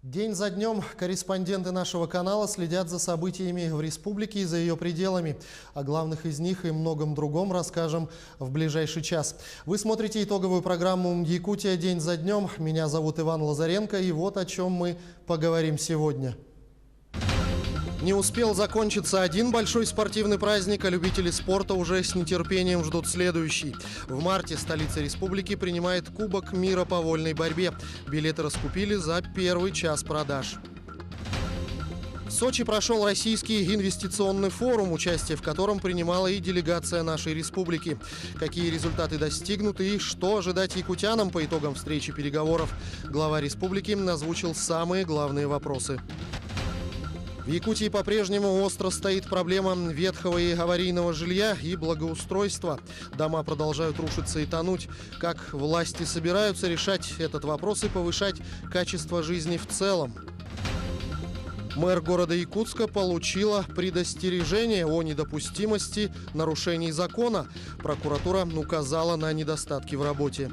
День за днем корреспонденты нашего канала следят за событиями в республике и за ее пределами. О главных из них и многом другом расскажем в ближайший час. Вы смотрите итоговую программу «Якутия. День за днем». Меня зовут Иван Лазаренко, и вот о чем мы поговорим сегодня. Не успел закончиться один большой спортивный праздник, а любители спорта уже с нетерпением ждут следующий. В марте столица республики принимает Кубок мира по вольной борьбе. Билеты раскупили за первый час продаж. В Сочи прошел Российский инвестиционный форум, участие в котором принимала и делегация нашей республики. Какие результаты достигнуты и что ожидать якутянам по итогам встречи переговоров, глава республики озвучил самые главные вопросы. В Якутии по-прежнему остро стоит проблема ветхого и аварийного жилья и благоустройства. Дома продолжают рушиться и тонуть. Как власти собираются решать этот вопрос и повышать качество жизни в целом? Мэр города Якутска получила предостережение о недопустимости нарушений закона. Прокуратура указала на недостатки в работе.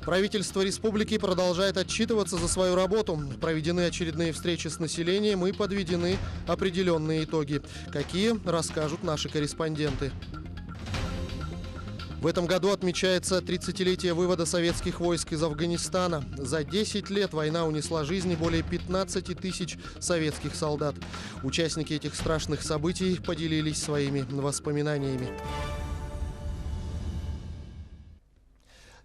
Правительство республики продолжает отчитываться за свою работу. Проведены очередные встречи с населением и подведены определенные итоги. Какие, расскажут наши корреспонденты. В этом году отмечается 30-летие вывода советских войск из Афганистана. За 10 лет война унесла жизни более 15 тысяч советских солдат. Участники этих страшных событий поделились своими воспоминаниями.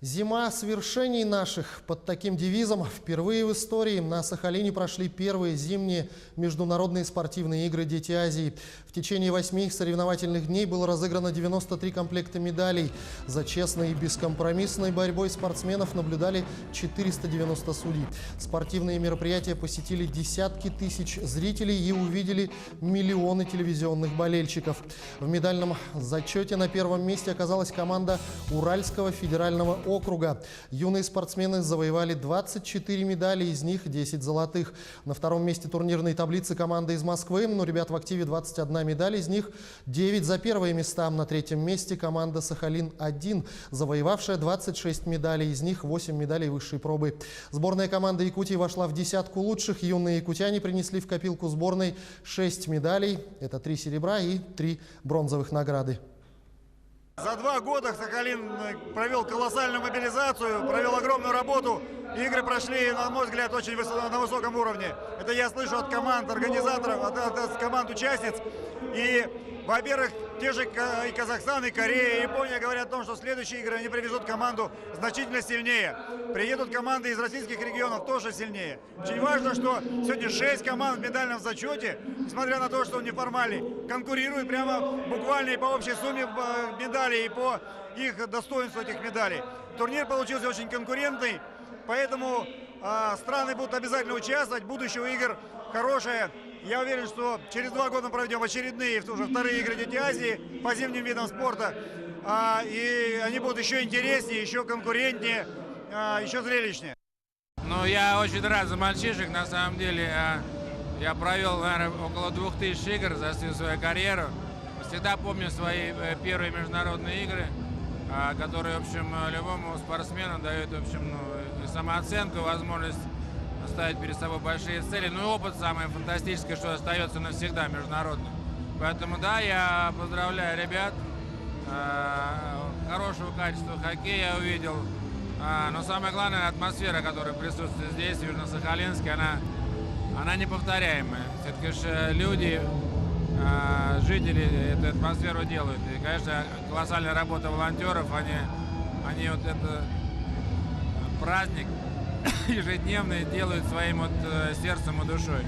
Зима свершений наших. Под таким девизом впервые в истории на Сахалине прошли первые зимние международные спортивные игры «Дети Азии». В течение 8 соревновательных дней было разыграно 93 комплекта медалей. За честной и бескомпромиссной борьбой спортсменов наблюдали 490 судей. Спортивные мероприятия посетили десятки тысяч зрителей и увидели миллионы телевизионных болельщиков. В медальном зачете на первом месте оказалась команда Уральского федерального округа. Юные спортсмены завоевали 24 медали, из них 10 золотых. На втором месте турнирной таблицы команда из Москвы, но ребят в активе 21 медаль, из них 9 за первые места. На третьем месте команда Сахалин-1, завоевавшая 26 медалей, из них 8 медалей высшей пробы. Сборная команды Якутии вошла в десятку лучших. Юные якутяне принесли в копилку сборной 6 медалей. Это 3 серебра и 3 бронзовых награды. За 2 года Сахалин провел колоссальную мобилизацию, провел огромную работу. Игры прошли, на мой взгляд, очень на высоком уровне. Это я слышу от команд организаторов, от команд участниц. И, во-первых, те же и Казахстан, и Корея, и Япония говорят о том, что следующие игры они привезут команду значительно сильнее. Приедут команды из российских регионов тоже сильнее. Очень важно, что сегодня 6 команд в медальном зачете, несмотря на то, что он неформальный, конкурируют прямо буквально и по общей сумме медалей, и по их достоинству этих медалей. Турнир получился очень конкурентный, поэтому страны будут обязательно участвовать. Будущее у игр хорошее. Я уверен, что через 2 года мы проведем очередные, уже вторые игры «Дети Азии» по зимним видам спорта. И они будут еще интереснее, еще конкурентнее, еще зрелищнее. Ну, я очень рад за мальчишек. На самом деле, я провел, наверное, около 2000 игр за всю свою карьеру. Всегда помню свои первые международные игры, которые, в общем, любому спортсмену дают, в общем, и самооценку, возможность ставить перед собой большие цели. Ну и опыт самый фантастический, что остается навсегда международным. Поэтому, да, я поздравляю ребят. Хорошего качества хоккея я увидел. Но самое главное, атмосфера, которая присутствует здесь, в Южно-Сахалинске, она неповторяемая. Все-таки же люди, жители эту атмосферу делают. И, конечно, колоссальная работа волонтеров, они вот это праздник ежедневно делают своим сердцем и душой.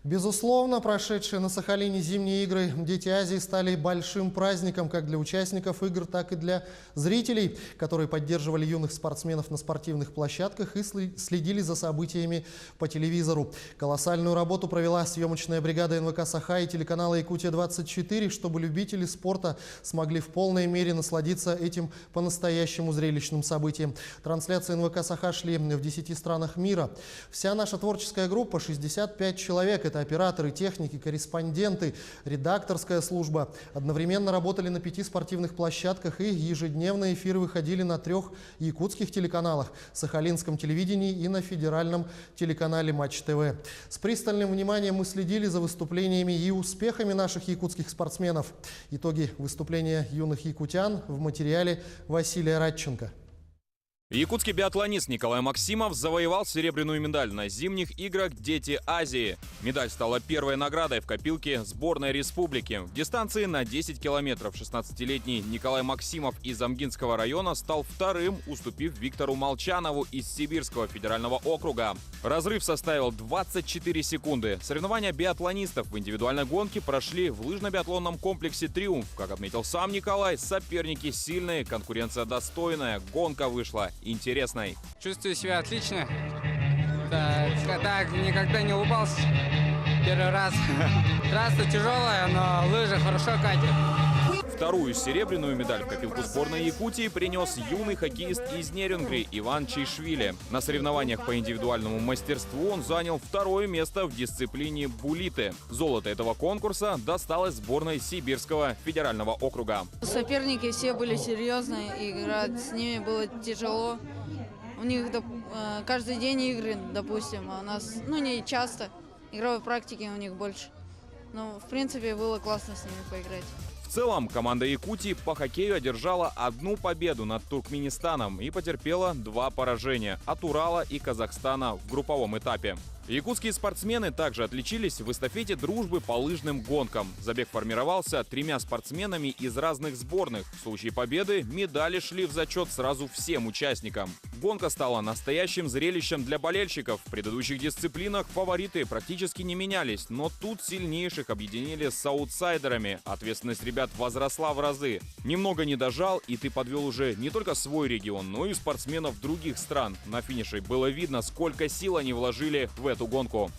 Безусловно, прошедшие на Сахалине зимние игры «Дети Азии» стали большим праздником как для участников игр, так и для зрителей, которые поддерживали юных спортсменов на спортивных площадках и следили за событиями по телевизору. Колоссальную работу провела съемочная бригада НВК «Саха» и телеканала «Якутия-24», чтобы любители спорта смогли в полной мере насладиться этим по-настоящему зрелищным событием. Трансляции НВК «Саха» шли в 10 странах мира. Вся наша творческая группа, 65 человек, это операторы, техники, корреспонденты, редакторская служба. Одновременно работали на 5 спортивных площадках, и ежедневные эфиры выходили на 3 якутских телеканалах – Сахалинском телевидении и на федеральном телеканале Матч ТВ. С пристальным вниманием мы следили за выступлениями и успехами наших якутских спортсменов. Итоги выступления юных якутян в материале Василия Радченко. Якутский биатлонист Николай Максимов завоевал серебряную медаль на зимних играх «Дети Азии». Медаль стала первой наградой в копилке сборной республики. В дистанции на 10 километров 16-летний Николай Максимов из Амгинского района стал вторым, уступив Виктору Молчанову из Сибирского федерального округа. Разрыв составил 24 секунды. Соревнования биатлонистов в индивидуальной гонке прошли в лыжно-биатлонном комплексе «Триумф». Как отметил сам Николай, соперники сильные, конкуренция достойная, гонка вышла интересной. Чувствую себя отлично. Так никогда не улыбался. Первый раз. Трасса тяжелая, но лыжи хорошо катят. Вторую серебряную медаль в копилку сборной Якутии принес юный хоккеист из Нерюнгри Иван Чейшвили. На соревнованиях по индивидуальному мастерству он занял второе место в дисциплине булиты. Золото этого конкурса досталось сборной Сибирского федерального округа. Соперники все были серьезные, играть с ними было тяжело. У них каждый день игры, допустим, а у нас не часто. Игровой практики у них больше. Но в принципе было классно с ними поиграть. В целом, команда Якутии по хоккею одержала 1 победу над Туркменистаном и потерпела 2 поражения от Урала и Казахстана в групповом этапе. Якутские спортсмены также отличились в эстафете дружбы по лыжным гонкам. Забег формировался 3 спортсменами из разных сборных. В случае победы медали шли в зачет сразу всем участникам. Гонка стала настоящим зрелищем для болельщиков. В предыдущих дисциплинах фавориты практически не менялись, но тут сильнейших объединили с аутсайдерами. Ответственность ребят возросла в разы. Немного не дожал, и ты подвел уже не только свой регион, но и спортсменов других стран. На финише было видно, сколько сил они вложили в эту гонку.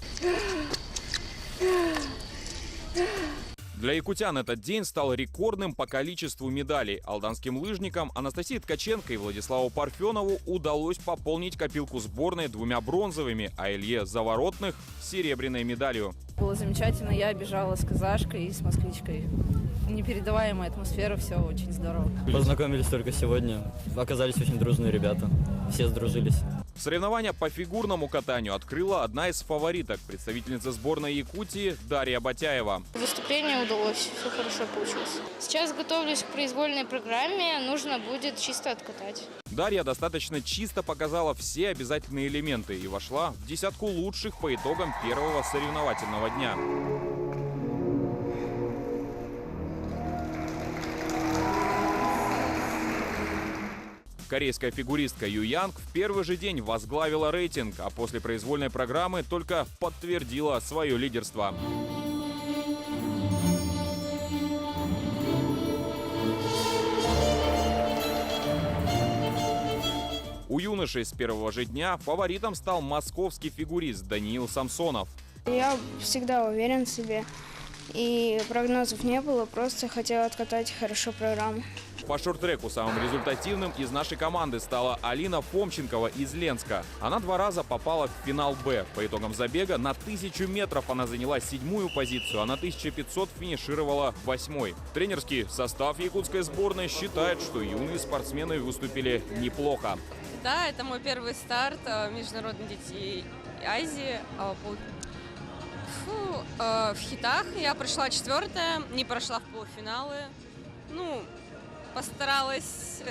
Для якутян этот день стал рекордным по количеству медалей. Алданским лыжникам Анастасии Ткаченко и Владиславу Парфенову удалось пополнить копилку сборной 2 бронзовыми, а Илье Заворотных – серебряной медалью. Было замечательно, я бежала с казашкой и с москвичкой. Непередаваемая атмосфера, все очень здорово. Познакомились только сегодня, оказались очень дружные ребята, все сдружились. Соревнования по фигурному катанию открыла одна из фавориток, представительница сборной Якутии Дарья Батяева. Выступление удалось, все хорошо получилось. Сейчас готовлюсь к произвольной программе, нужно будет чисто откатать. Дарья достаточно чисто показала все обязательные элементы и вошла в 10 лучших по итогам первого соревновательного дня. Корейская фигуристка Ю Янг в первый же день возглавила рейтинг, а после произвольной программы только подтвердила свое лидерство. У юношей с первого же дня фаворитом стал московский фигурист Даниил Самсонов. Я всегда уверен в себе, и прогнозов не было, просто хотел откатать хорошо программу. По шорт-треку самым результативным из нашей команды стала Алина Фомченкова из Ленска. Она 2 раза попала в финал «Б». По итогам забега на 1000 метров она заняла 7-ю позицию, а на 1500 финишировала 8-й. Тренерский состав якутской сборной считает, что юные спортсмены выступили неплохо. Да, это мой первый старт в Международной Дети Азии. В хитах я прошла 4-я, не прошла в полуфиналы. Постаралась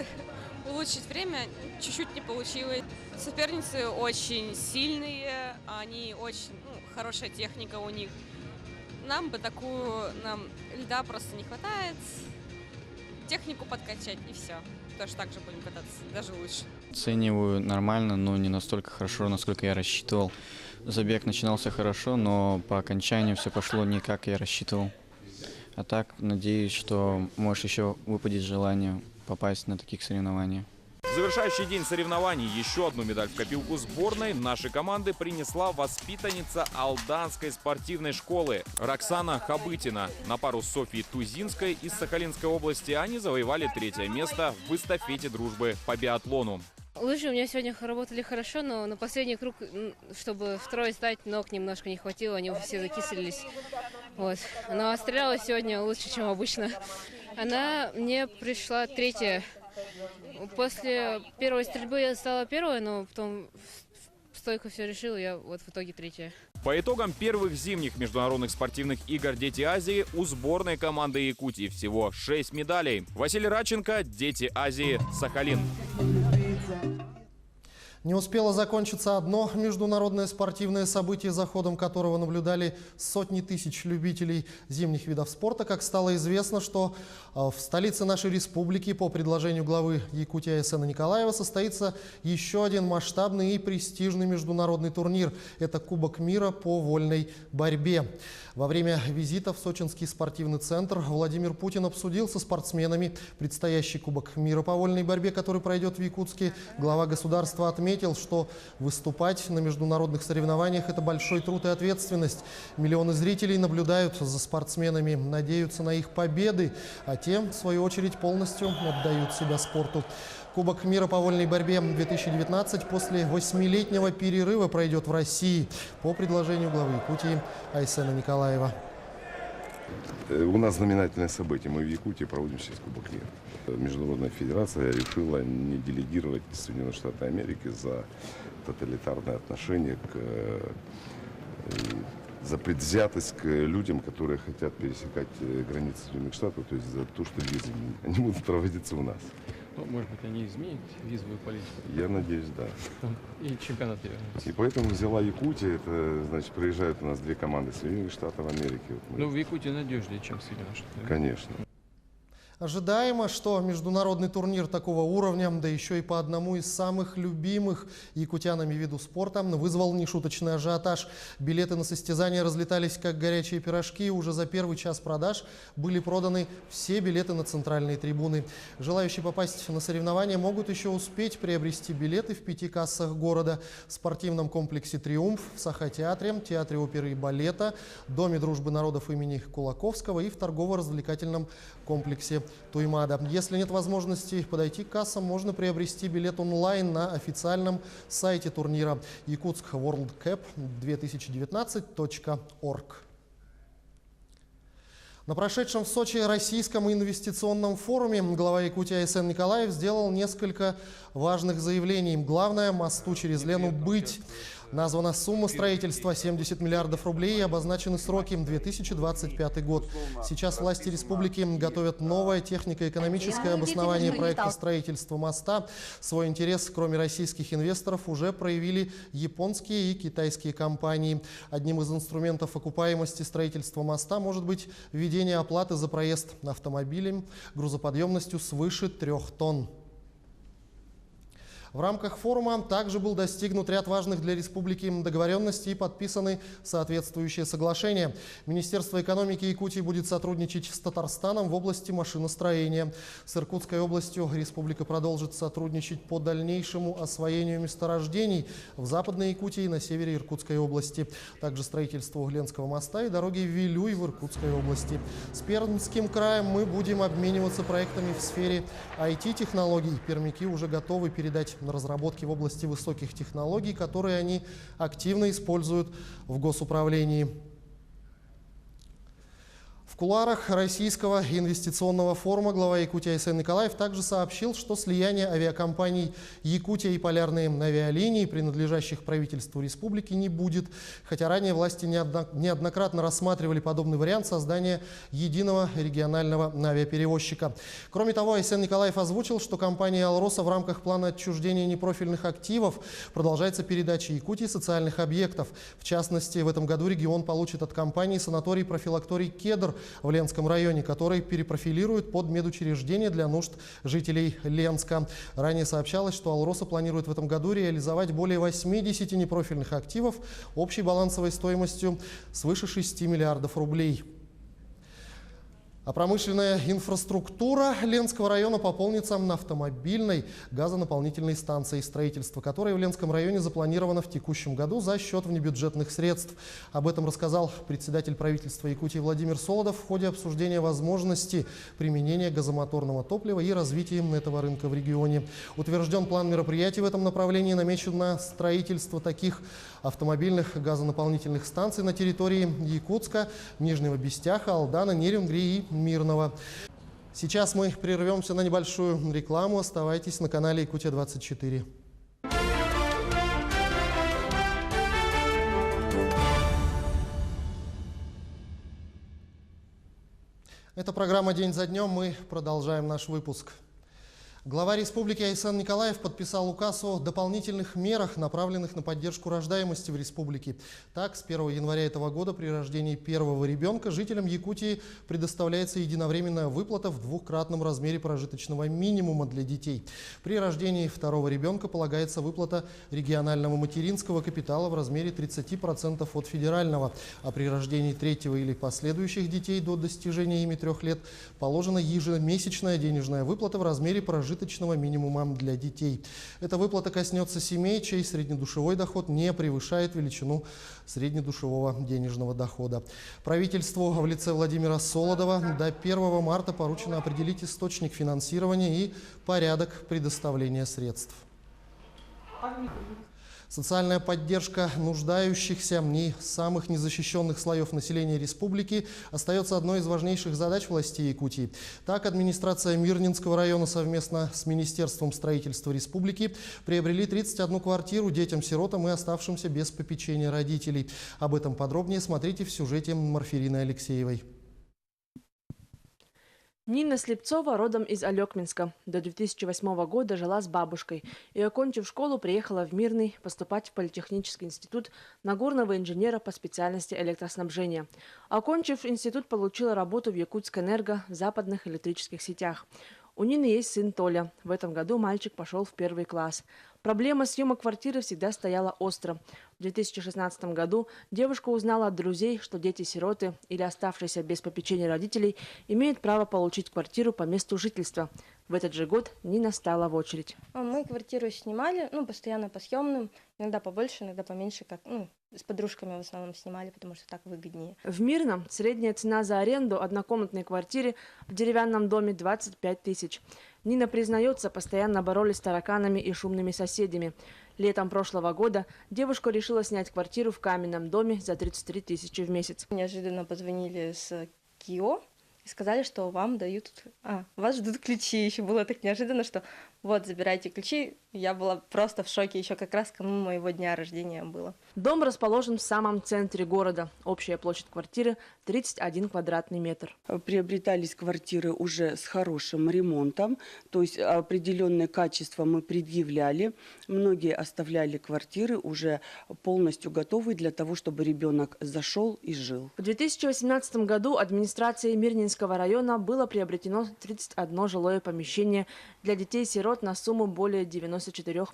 улучшить время, чуть-чуть не получилось. Соперницы очень сильные, они очень хорошая техника у них. Нам льда просто не хватает. Технику подкачать и все. Тоже так же будем кататься, даже лучше. Оцениваю нормально, но не настолько хорошо, насколько я рассчитывал. Забег начинался хорошо, но по окончанию все пошло не как я рассчитывал. А так, надеюсь, что может еще выпадет желание попасть на таких соревнованиях. В завершающий день соревнований еще одну медаль в копилку сборной нашей команды принесла воспитанница Алданской спортивной школы Роксана Хабытина. На пару с Софьей Тузинской из Сахалинской области они завоевали 3-е место в эстафете дружбы по биатлону. лыжи у меня сегодня работали хорошо, но на последний круг, чтобы второй стать, ног немножко не хватило, они все закислились. Вот. Но стреляла сегодня лучше, чем обычно. Она мне пришла третья. После первой стрельбы я стала первой, но потом стойко все решила, я вот в итоге третья. По итогам первых зимних международных спортивных игр «Дети Азии» у сборной команды Якутии всего 6 медалей. Василий Радченко, «Дети Азии», Сахалин. Не успело закончиться одно международное спортивное событие, за ходом которого наблюдали сотни тысяч любителей зимних видов спорта. Как стало известно, что в столице нашей республики по предложению главы Якутии Айсена Николаева состоится еще один масштабный и престижный международный турнир. Это Кубок мира по вольной борьбе. Во время визита в Сочинский спортивный центр Владимир Путин обсудил со спортсменами предстоящий Кубок мира по вольной борьбе, который пройдет в Якутске. Глава государства отметил, что выступать на международных соревнованиях – это большой труд и ответственность. Миллионы зрителей наблюдают за спортсменами, надеются на их победы, а те, в свою очередь, полностью отдают себя спорту. Кубок мира по вольной борьбе 2019 после 8-летнего перерыва пройдет в России по предложению главы Якутии Айсена Николаева. У нас знаменательное событие. Мы в Якутии проводим сейчас Кубок мира. Международная федерация решила не делегировать Соединенные Штаты Америки за тоталитарное отношение за предвзятость к людям, которые хотят пересекать границы Соединенных Штатов, то есть за то, что визы они будут проводиться у нас. Ну, может быть, они изменят визовую политику? Я надеюсь, да. И чемпионат вернется. И поэтому взяла Якутия. Это, значит, приезжают у нас две команды Соединенных Штатов Америки. Вот ну, в Якутии надежнее, чем в Соединенных Штатах. Конечно. Ожидаемо, что международный турнир такого уровня, да еще и по одному из самых любимых якутянами виду спорта, вызвал нешуточный ажиотаж. Билеты на состязания разлетались как горячие пирожки. Уже за первый час продаж были проданы все билеты на центральные трибуны. Желающие попасть на соревнования могут еще успеть приобрести билеты в 5 кассах города: в спортивном комплексе «Триумф», в Саха-театре, театре оперы и балета, Доме дружбы народов имени Кулаковского и в торгово-развлекательном комплексе Туймада. Если нет возможности подойти к кассам, можно приобрести билет онлайн на официальном сайте турнира yakutskworldcup2019.org. На прошедшем в Сочи Российском инвестиционном форуме глава Якутии Айсен Николаев сделал несколько важных заявлений. Главное, мосту через Лену быть. Названа сумма строительства 70 миллиардов рублей и обозначены сроки 2025 год. Сейчас власти республики готовят новое технико-экономическое обоснование проекта строительства моста. Свой интерес, кроме российских инвесторов, уже проявили японские и китайские компании. Одним из инструментов окупаемости строительства моста может быть введение оплаты за проезд автомобилем грузоподъемностью свыше 3 тонн. В рамках форума также был достигнут ряд важных для республики договоренностей и подписаны соответствующие соглашения. Министерство экономики Якутии будет сотрудничать с Татарстаном в области машиностроения. С Иркутской областью республика продолжит сотрудничать по дальнейшему освоению месторождений в Западной Якутии и на севере Иркутской области. Также строительство Угленского моста и дороги Вилюй в Иркутской области. С Пермским краем мы будем обмениваться проектами в сфере IT-технологий. Пермяки уже готовы передать на разработки в области высоких технологий, которые они активно используют в госуправлении. В кулуарах Российского инвестиционного форума глава Якутии Айсен Николаев также сообщил, что слияние авиакомпаний «Якутия» и «Полярные авиалинии», принадлежащих правительству республики, не будет. Хотя ранее власти неоднократно рассматривали подобный вариант создания единого регионального авиаперевозчика. Кроме того, Айсен Николаев озвучил, что компания «Алроса» в рамках плана отчуждения непрофильных активов продолжается передача Якутии социальных объектов. В частности, в этом году регион получит от компании санаторий-профилакторий «Кедр» в Ленском районе, который перепрофилирует под медучреждение для нужд жителей Ленска. Ранее сообщалось, что «Алроса» планирует в этом году реализовать более 80 непрофильных активов общей балансовой стоимостью свыше 6 миллиардов рублей. А промышленная инфраструктура Ленского района пополнится на автомобильной газонаполнительной станции, строительство которой в Ленском районе запланировано в текущем году за счет внебюджетных средств. Об этом рассказал председатель правительства Якутии Владимир Солодов в ходе обсуждения возможности применения газомоторного топлива и развития этого рынка в регионе. Утвержден план мероприятий в этом направлении, намечен на строительство таких автомобильных газонаполнительных станций на территории Якутска, Нижнего Бестяха, Алдана, Нерюнгри и Мирного. Сейчас мы прервемся на небольшую рекламу. Оставайтесь на канале Якутия-24. Это программа «День за днем». Мы продолжаем наш выпуск. Глава республики Айсан Николаев подписал указ о дополнительных мерах, направленных на поддержку рождаемости в республике. Так, с 1 января этого года при рождении первого ребенка жителям Якутии предоставляется единовременная выплата в двукратном размере прожиточного минимума для детей. При рождении второго ребенка полагается выплата регионального материнского капитала в размере 30% от федерального, а при рождении третьего или последующих детей до достижения ими 3 лет положена ежемесячная денежная выплата в размере прожиточного минимума для детей. Эта выплата коснется семей, чей среднедушевой доход не превышает величину среднедушевого денежного дохода. Правительству в лице Владимира Солодова до 1 марта поручено определить источник финансирования и порядок предоставления средств. Социальная поддержка нуждающихся и самых незащищенных слоев населения республики остается одной из важнейших задач властей Якутии. Так, администрация Мирнинского района совместно с Министерством строительства республики приобрели 31 квартиру детям-сиротам и оставшимся без попечения родителей. Об этом подробнее смотрите в сюжете Марфирины Алексеевой. Нина Слепцова родом из Алекминска. До 2008 года жила с бабушкой и, окончив школу, приехала в Мирный поступать в Политехнический институт на горного инженера по специальности электроснабжения. Окончив институт, получила работу в Якутскэнерго в западных электрических сетях. У Нины есть сын Толя. В этом году мальчик пошел в 1 класс. Проблема съема квартиры всегда стояла остро. В 2016 году девушка узнала от друзей, что дети-сироты или оставшиеся без попечения родителей имеют право получить квартиру по месту жительства. В этот же год Нина стала в очередь. Мы квартиру снимали, постоянно по съемным, иногда побольше, иногда поменьше, с подружками в основном снимали, потому что так выгоднее. В Мирном средняя цена за аренду однокомнатной квартиры в деревянном доме 25 тысяч. Нина признается, постоянно боролись с тараканами и шумными соседями. Летом прошлого года девушка решила снять квартиру в каменном доме за 33 тысячи в месяц. Неожиданно позвонили с КИО и сказали, что вам дают... вас ждут ключи. Еще было так неожиданно, что вот, забирайте ключи. Я была просто в шоке, еще как раз кому моего дня рождения было. Дом расположен в самом центре города. Общая площадь квартиры 31 квадратный метр. Приобретались квартиры уже с хорошим ремонтом, то есть определенное качество мы предъявляли. Многие оставляли квартиры уже полностью готовые для того, чтобы ребенок зашел и жил. В 2018 году администрацией Мирнинского района было приобретено 31 жилое помещение для детей-сирот на сумму более 94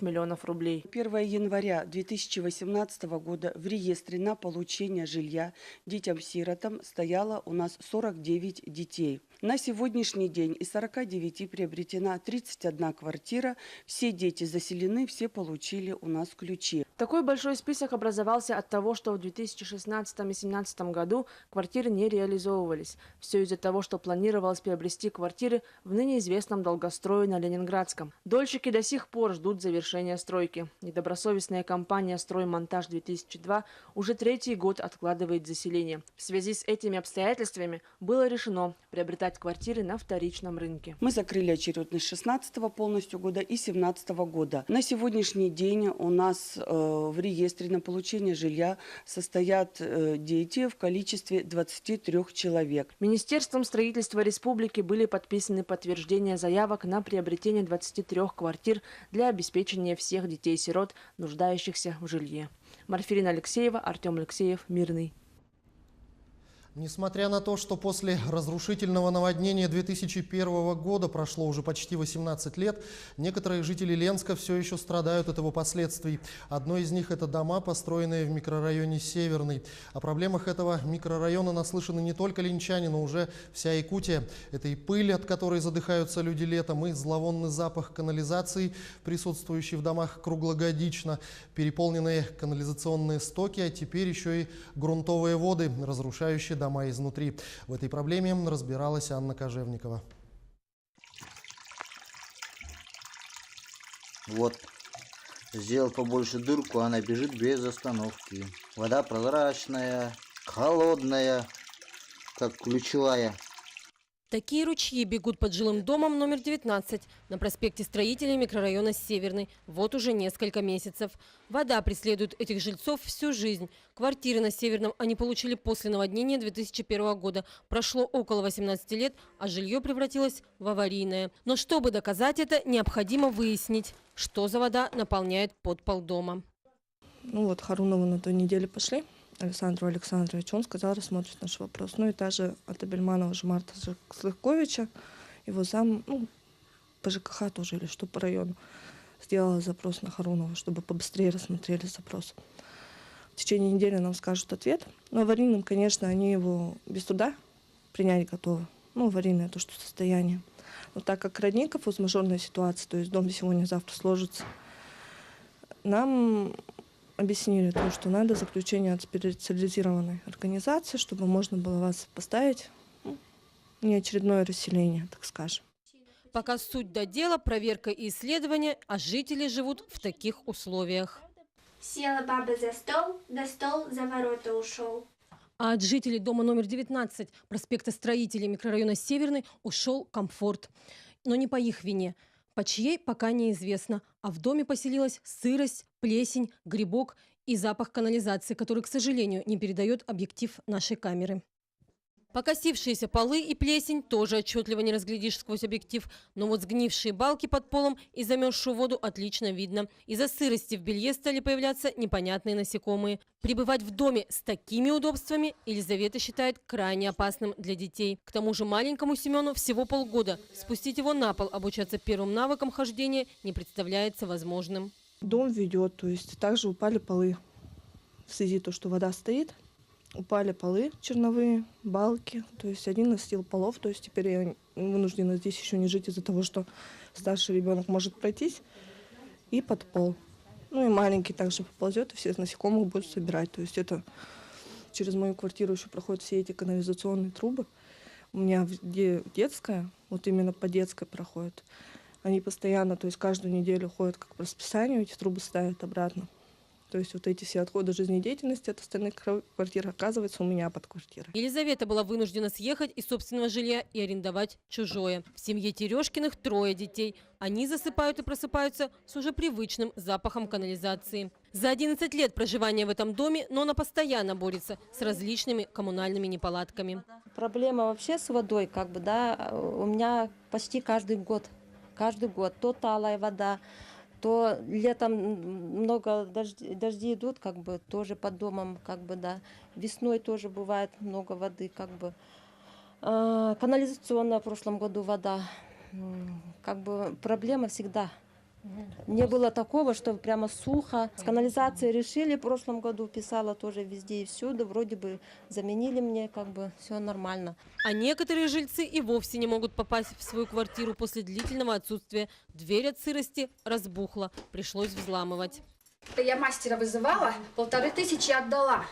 миллионов рублей. 1 января 2018 года в реестре на получение жилья детям-сиротам стояло у нас 49 детей. На сегодняшний день из 49 приобретена 31 квартира. Все дети заселены, все получили у нас ключи. Такой большой список образовался от того, что в 2016 и 2017 году квартиры не реализовывались. Все из-за того, что планировалось приобрести квартиры в ныне известном долгострое на Ленинградском. Дольщики до сих пор ждут завершения стройки. Недобросовестная компания «Строймонтаж-2002» уже 3-й год откладывает заселение. В связи с этими обстоятельствами было решено приобретать квартиры на вторичном рынке. Мы закрыли очередность 2016 полностью года и 2017 года. На сегодняшний день у нас в реестре на получение жилья состоят дети в количестве 23 человек. Министерством строительства республики были подписаны подтверждения заявок на приобретение 23 квартир для обеспечения всех детей-сирот, нуждающихся в жилье. Марфирина Алексеева, Артем Алексеев, Мирный. Несмотря на то, что после разрушительного наводнения 2001 года прошло уже почти 18 лет, некоторые жители Ленска все еще страдают от его последствий. Одно из них – это дома, построенные в микрорайоне Северный. О проблемах этого микрорайона наслышаны не только ленчане, но уже вся Якутия. Это и пыль, от которой задыхаются люди летом, и зловонный запах канализации, присутствующий в домах круглогодично, переполненные канализационные стоки, а теперь еще и грунтовые воды, разрушающие дома изнутри. В этой проблеме разбиралась Анна Кожевникова. Вот, сделал побольше дырку, она бежит без остановки. Вода прозрачная, холодная, как ключевая. Такие ручьи бегут под жилым домом номер 19 на проспекте Строителей микрорайона Северный. Вот уже несколько месяцев. Вода преследует этих жильцов всю жизнь. Квартиры на Северном они получили после наводнения 2001 года. Прошло около 18 лет, а жилье превратилось в аварийное. Но чтобы доказать это, необходимо выяснить, что за вода наполняет подпол дома. Ну вот, Харунову на той неделе пошли. Александру Александровичу, он сказал, рассмотрит наш вопрос. Ну и также от Абельманова Жмарта Слыхковича, его зам, по ЖКХ тоже или что по району, сделала запрос на Харунова, чтобы побыстрее рассмотрели запрос. В течение недели нам скажут ответ. Но аварийным, конечно, они его без труда принять готовы. Ну, аварийное то, что состояние. Но так как родников, возможная ситуация, то есть дом сегодня-завтра сложится, нам объяснили то, что надо заключение от специализированной организации, чтобы можно было вас поставить, не очередное расселение, так скажем. Пока суть до дела, проверка и исследования, а жители живут в таких условиях. Села баба за стол, да стол за ворота ушел. А от жителей дома номер 19 проспекта Строителей микрорайона Северный ушел комфорт. Но не по их вине. По чьей, пока неизвестно. А в доме поселилась сырость, плесень, грибок и запах канализации, который, к сожалению, не передает объектив нашей камеры. Покосившиеся полы и плесень тоже отчетливо не разглядишь сквозь объектив, но вот сгнившие балки под полом и замерзшую воду отлично видно. Из-за сырости в белье стали появляться непонятные насекомые. Пребывать в доме с такими удобствами Елизавета считает крайне опасным для детей. К тому же маленькому Семену всего полгода. Спустить его на пол, обучаться первым навыкам хождения не представляется возможным. Дом ведет, то есть также упали полы. В связи с тем, что вода стоит, упали полы черновые, балки. То есть один настил полов, то есть теперь я вынуждена здесь еще не жить из-за того, что старший ребенок может пройтись. И под пол. Ну и маленький также поползет, и все насекомых будут собирать. То есть это через мою квартиру еще проходят все эти канализационные трубы. У меня детская, вот именно по детской проходит. Они постоянно, то есть каждую неделю ходят как по расписанию, эти трубы ставят обратно. То есть вот эти все отходы жизнедеятельности от остальных квартир оказываются у меня под квартирой. Елизавета была вынуждена съехать из собственного жилья и арендовать чужое. В семье Терешкиных 3 детей. Они засыпают и просыпаются с уже привычным запахом канализации. За 11 лет проживания в этом доме Нона постоянно борется с различными коммунальными неполадками. Проблема вообще с водой, у меня почти каждый год. То талая вода, то летом много дожди идут, тоже под домом, Весной тоже бывает много воды, Канализационная в прошлом году вода. Проблема всегда. Не было такого, что прямо сухо. С канализацией решили, в прошлом году писала тоже везде и всюду, вроде бы заменили мне, все нормально. А некоторые жильцы и вовсе не могут попасть в свою квартиру после длительного отсутствия. Дверь от сырости разбухла, пришлось взламывать. Я мастера вызывала, 1500 отдала.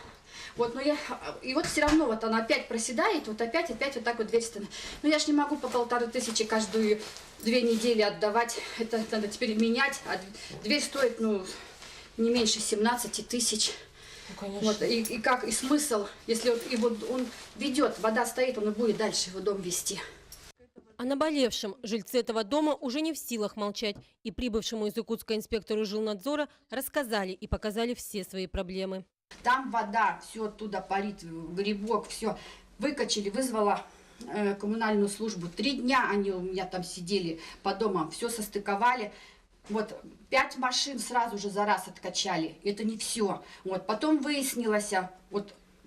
И вот все равно она опять проседает, опять вот так вот дверь становится. Но я ж не могу по 1500 каждую 2 недели отдавать, это надо теперь менять, а дверь стоит, не меньше 17 тысяч. И смысл, если он ведет, вода стоит, он и будет дальше его дом вести. О наболевшем жильцы этого дома уже не в силах молчать. И прибывшему из Якутска инспектору жилнадзора рассказали и показали все свои проблемы. Там вода, все оттуда парит, грибок, все. Выкачали, вызвала коммунальную службу. 3 дня они у меня там сидели по домам, все состыковали. 5 машин сразу же за раз откачали. Это не все. Потом выяснилось,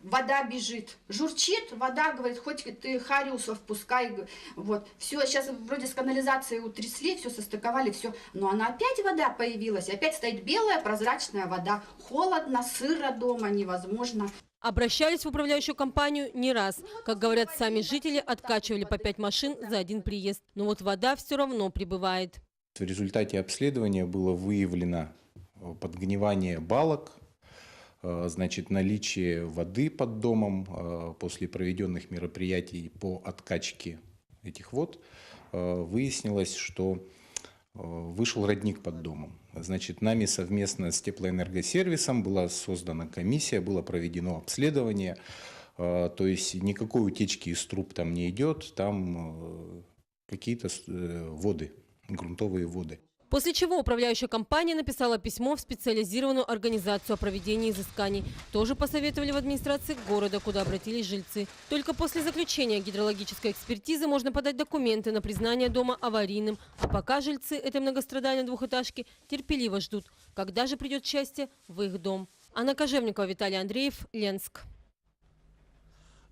вода бежит, журчит, вода, говорит, хоть ты хариусов пускай, вот, все, сейчас вроде с канализацией утрясли, все состыковали, все, но она опять вода появилась, опять стоит белая прозрачная вода, холодно, сыро дома, невозможно. Обращались в управляющую компанию не раз. Как говорят сами жители, откачивали по 5 машин за один приезд. Но вот вода все равно прибывает. В результате обследования было выявлено подгнивание балок, значит, наличие воды под домом. После проведенных мероприятий по откачке этих вод выяснилось, что вышел родник под домом. Значит, нами совместно с теплоэнергосервисом была создана комиссия, было проведено обследование. То есть никакой утечки из труб там не идет, там какие-то воды, грунтовые воды. После чего управляющая компания написала письмо в специализированную организацию о проведении изысканий. Тоже посоветовали в администрации города, куда обратились жильцы. Только после заключения гидрологической экспертизы можно подать документы на признание дома аварийным. А пока жильцы этой многострадальной двухэтажки терпеливо ждут, когда же придет счастье в их дом. Анна Кожевникова, Виталий Андреев, Ленск.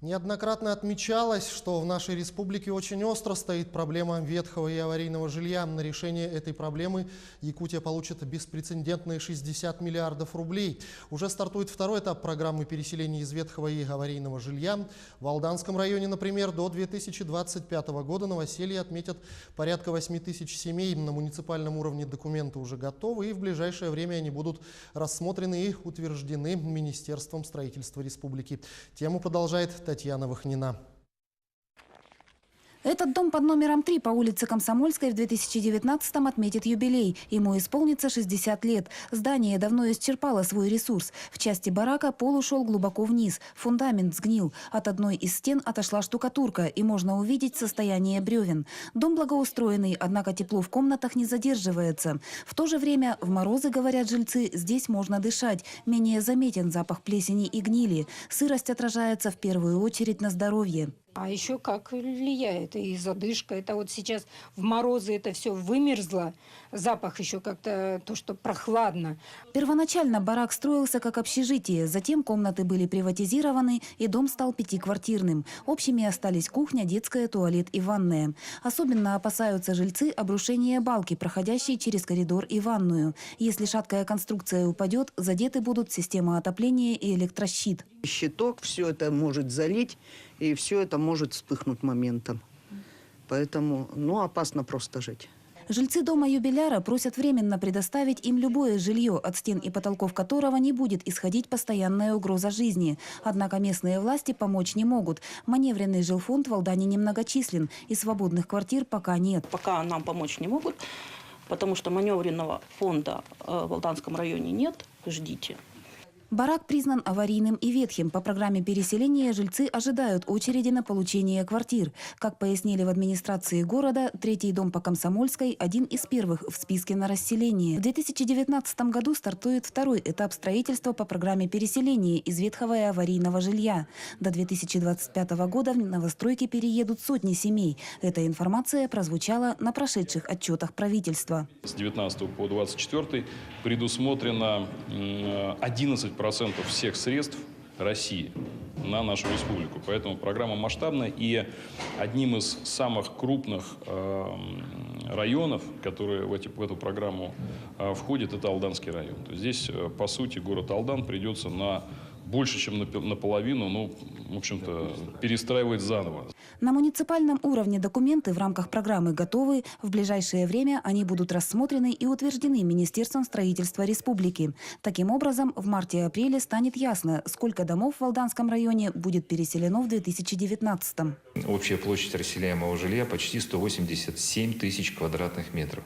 Неоднократно отмечалось, что в нашей республике очень остро стоит проблема ветхого и аварийного жилья. На решение этой проблемы Якутия получит беспрецедентные 60 миллиардов рублей. Уже стартует второй этап программы переселения из ветхого и аварийного жилья. В Алданском районе, например, до 2025 года новоселье отметят порядка 8 тысяч семей. На муниципальном уровне документы уже готовы, и в ближайшее время они будут рассмотрены и утверждены Министерством строительства республики. Тему продолжает Татьяна Вахнина. Этот дом под номером 3 по улице Комсомольской в 2019-м отметит юбилей. Ему исполнится 60 лет. Здание давно исчерпало свой ресурс. В части барака пол ушел глубоко вниз. Фундамент сгнил. От одной из стен отошла штукатурка, и можно увидеть состояние бревен. Дом благоустроенный, однако тепло в комнатах не задерживается. В то же время в морозы, говорят жильцы, здесь можно дышать. Менее заметен запах плесени и гнили. Сырость отражается в первую очередь на здоровье. А еще как влияет и задышка. Это вот сейчас в морозы это все вымерзло. Запах еще как-то то, что прохладно. Первоначально барак строился как общежитие. Затем комнаты были приватизированы, и дом стал 5-квартирным. Общими остались кухня, детская, туалет и ванная. Особенно опасаются жильцы обрушения балки, проходящей через коридор и ванную. Если шаткая конструкция упадет, задеты будут система отопления и электрощит. Щиток все это может залить, и все это может вспыхнуть моментом. Поэтому, опасно просто жить. Жильцы дома юбиляра просят временно предоставить им любое жилье, от стен и потолков которого не будет исходить постоянная угроза жизни. Однако местные власти помочь не могут. Маневренный жилфонд в Алдане немногочислен, и свободных квартир пока нет. Пока нам помочь не могут, потому что маневренного фонда в Алданском районе нет. Ждите. Барак признан аварийным и ветхим. По программе переселения жильцы ожидают очереди на получение квартир. Как пояснили в администрации города, третий дом по Комсомольской – один из первых в списке на расселение. В 2019 году стартует второй этап строительства по программе переселения из ветхого и аварийного жилья. До 2025 года в новостройки переедут сотни семей. Эта информация прозвучала на прошедших отчетах правительства. С 19 по 24 предусмотрено 11% всех средств России на нашу республику. Поэтому программа масштабная, и одним из самых крупных районов, которые в эту программу входят, это Алданский район. То есть здесь, по сути, город Алдан придется на больше, чем наполовину, в общем-то, перестраивать заново. На муниципальном уровне документы в рамках программы готовы. В ближайшее время они будут рассмотрены и утверждены Министерством строительства республики. Таким образом, в марте-апреле станет ясно, сколько домов в Алданском районе будет переселено в 2019-м. Общая площадь расселяемого жилья почти 187 тысяч квадратных метров.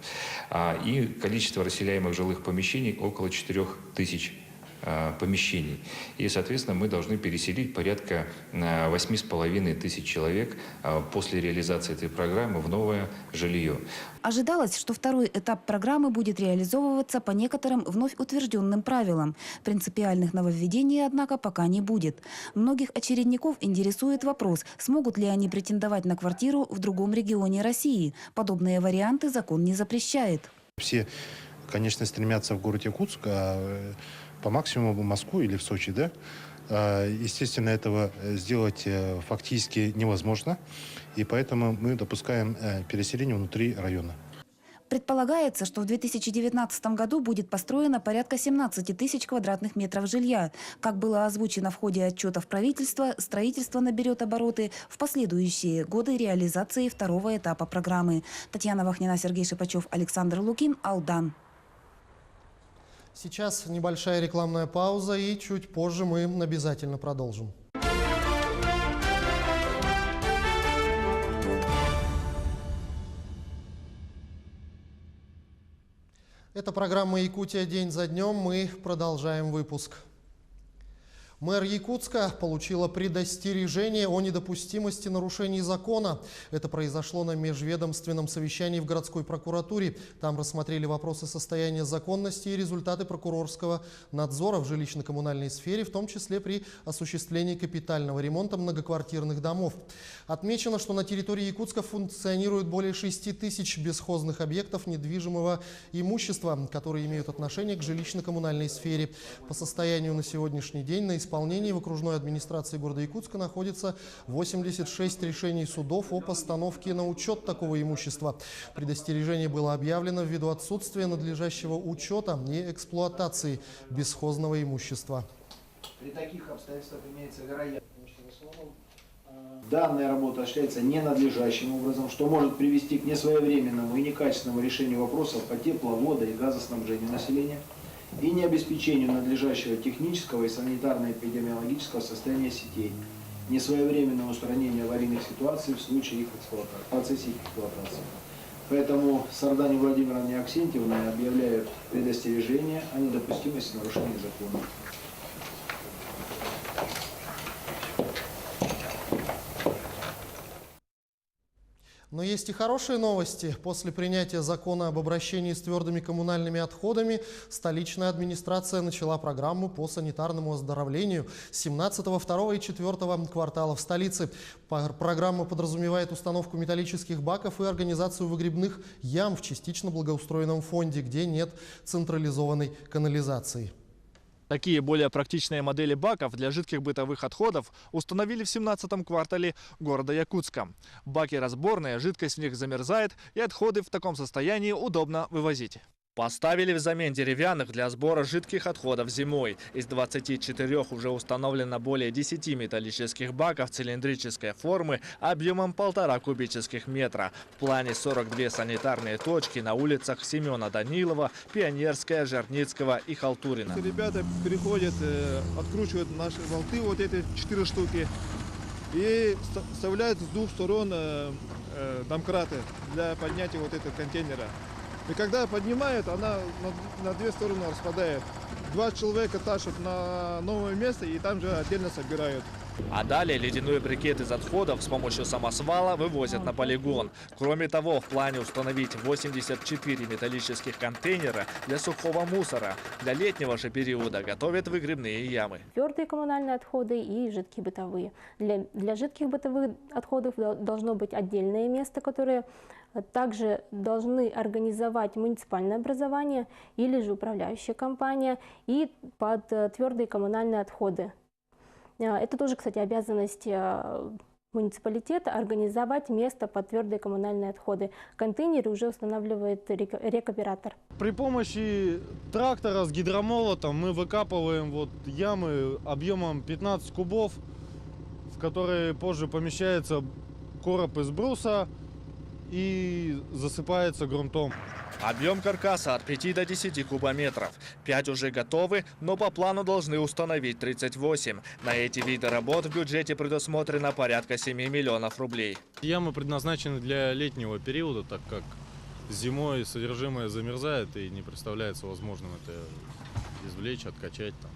И количество расселяемых жилых помещений около 4 тысяч помещений. И, соответственно, мы должны переселить порядка 8,5 тысяч человек после реализации этой программы в новое жилье. Ожидалось, что второй этап программы будет реализовываться по некоторым вновь утвержденным правилам. Принципиальных нововведений, однако, пока не будет. Многих очередников интересует вопрос, смогут ли они претендовать на квартиру в другом регионе России. Подобные варианты закон не запрещает. Все, конечно, стремятся в город Якутск, по максимуму в Москву или в Сочи, да? Естественно, этого сделать фактически невозможно, и поэтому мы допускаем переселение внутри района. Предполагается, что в 2019 году будет построено порядка 17 тысяч квадратных метров жилья. Как было озвучено в ходе отчетов правительства, строительство наберет обороты в последующие годы реализации второго этапа программы. Татьяна Вахнина, Сергей Шипачев, Александр Лукин, Алдан. Сейчас небольшая рекламная пауза, и чуть позже мы обязательно продолжим. Это программа «Якутия. День за днем». Мы продолжаем выпуск. Мэр Якутска получила предостережение о недопустимости нарушений закона. Это произошло на межведомственном совещании в городской прокуратуре. Там рассмотрели вопросы состояния законности и результаты прокурорского надзора в жилищно-коммунальной сфере, в том числе при осуществлении капитального ремонта многоквартирных домов. Отмечено, что на территории Якутска функционирует более 6 тысяч бесхозных объектов недвижимого имущества, которые имеют отношение к жилищно-коммунальной сфере. По состоянию на сегодняшний день на исполнении в окружной администрации города Якутска находится 86 решений судов о постановке на учет такого имущества. Предостережение было объявлено ввиду отсутствия надлежащего учета и эксплуатации бесхозного имущества. При таких обстоятельствах имеется вероятность, что данная работа осуществляется ненадлежащим образом, что может привести к несвоевременному и некачественному решению вопросов по тепло-, водо- и газоснабжению населения и необеспечению надлежащего технического и санитарно-эпидемиологического состояния сетей, несвоевременного устранения аварийных ситуаций в случае их эксплуатации, в процессе их эксплуатации. Поэтому Сарданию Владимировне Аксентьевне объявляют предостережение о недопустимости нарушения закона. Но есть и хорошие новости. После принятия закона об обращении с твердыми коммунальными отходами столичная администрация начала программу по санитарному оздоровлению с 17-го, 2-го и 4-го кварталов столицы. Программа подразумевает установку металлических баков и организацию выгребных ям в частично благоустроенном фонде, где нет централизованной канализации. Такие более практичные модели баков для жидких бытовых отходов установили в 17-м квартале города Якутска. Баки разборные, жидкость в них замерзает, и отходы в таком состоянии удобно вывозить. Поставили взамен деревянных для сбора жидких отходов зимой. Из 24 уже установлено более 10 металлических баков цилиндрической формы объемом 1,5 кубических метра. В плане 42 санитарные точки на улицах Семена Данилова, Пионерская, Жарницкого и Халтурина. Ребята приходят, откручивают наши болты, вот эти 4 штуки, и вставляют с двух сторон домкраты для поднятия вот этого контейнера. И когда поднимают, она на две стороны распадает. 2 человека тащат на новое место и там же отдельно собирают. А далее ледяной брикет из отходов с помощью самосвала вывозят на полигон. Кроме того, в плане установить 84 металлических контейнера для сухого мусора. Для летнего же периода готовят выгребные ямы. Твердые коммунальные отходы и жидкие бытовые. Для жидких бытовых отходов должно быть отдельное место, которое также должны организовать муниципальное образование или же управляющая компания, и под твердые коммунальные отходы. Это тоже, кстати, обязанность муниципалитета организовать место под твердые коммунальные отходы. Контейнеры уже устанавливает рекоператор. При помощи трактора с гидромолотом мы выкапываем вот ямы объемом 15 кубов, в которые позже помещается короб из бруса и засыпается грунтом. Объем каркаса от 5 до 10 кубометров. 5 уже готовы, но по плану должны установить 38. На эти виды работ в бюджете предусмотрено порядка 7 миллионов рублей. Ямы предназначены для летнего периода, так как зимой содержимое замерзает и не представляется возможным это извлечь, откачать там.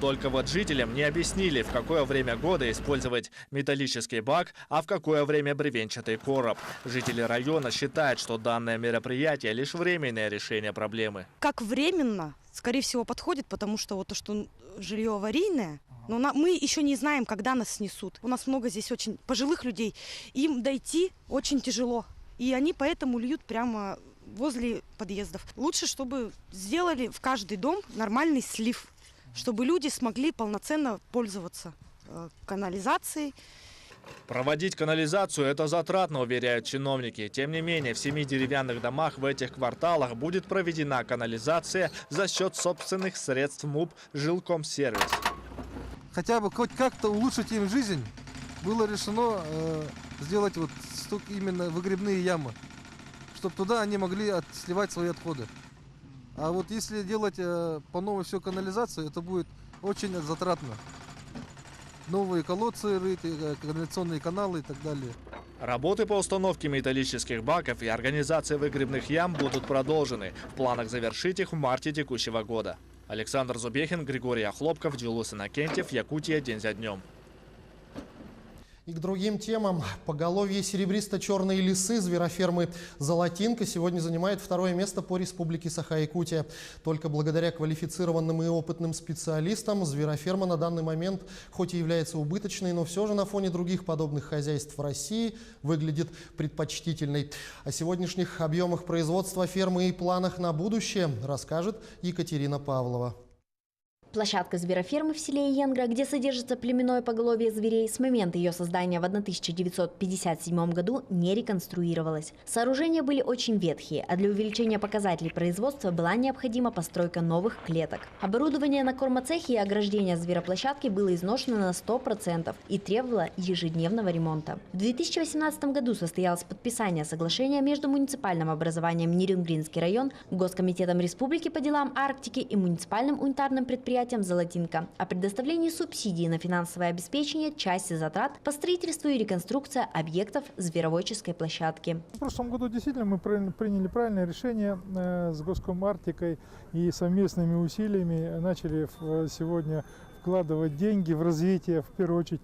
Только вот жителям не объяснили, в какое время года использовать металлический бак, а в какое время бревенчатый короб. Жители района считают, что данное мероприятие лишь временное решение проблемы. Как временно, скорее всего, подходит, потому что вот то, что жилье аварийное, но мы еще не знаем, когда нас снесут. У нас много здесь очень пожилых людей, им дойти очень тяжело, и они поэтому льют прямо возле подъездов. Лучше, чтобы сделали в каждый дом нормальный слив, чтобы люди смогли полноценно пользоваться канализацией. Проводить канализацию – это затратно, уверяют чиновники. Тем не менее, в 7 деревянных домах в этих кварталах будет проведена канализация за счет собственных средств МУП «Жилкомсервис». Хотя бы хоть как-то улучшить им жизнь, было решено сделать вот именно выгребные ямы, чтобы туда они могли сливать свои отходы. А вот если делать по новой всю канализацию, это будет очень затратно. Новые колодцы рыть, канализационные каналы и так далее. Работы по установке металлических баков и организации выгребных ям будут продолжены. В планах завершить их в марте текущего года. Александр Зубехин, Григорий Охлопков, Дюлус Иннокентьев, Якутия, день за днем. И к другим темам. Поголовье серебристо-черной лисы зверофермы «Золотинка» сегодня занимает 2-е место по республике Саха-Якутия. Только благодаря квалифицированным и опытным специалистам звероферма на данный момент, хоть и является убыточной, но все же на фоне других подобных хозяйств в России выглядит предпочтительной. О сегодняшних объемах производства фермы и планах на будущее расскажет Екатерина Павлова. Площадка зверофермы в селе Янгра, где содержится племенное поголовье зверей, с момента ее создания в 1957 году не реконструировалась. Сооружения были очень ветхие, а для увеличения показателей производства была необходима постройка новых клеток. Оборудование на кормоцехе и ограждение звероплощадки было изношено на 100% и требовало ежедневного ремонта. В 2018 году состоялось подписание соглашения между муниципальным образованием Нерюнгринский район, Госкомитетом Республики по делам Арктики и муниципальным унитарным предприятием «Золотинка» о предоставлении субсидий на финансовое обеспечение части затрат по строительству и реконструкции объектов звероводческой площадки. В прошлом году действительно мы приняли правильное решение с Госкомартикой и совместными усилиями начали сегодня вкладывать деньги в развитие, в первую очередь,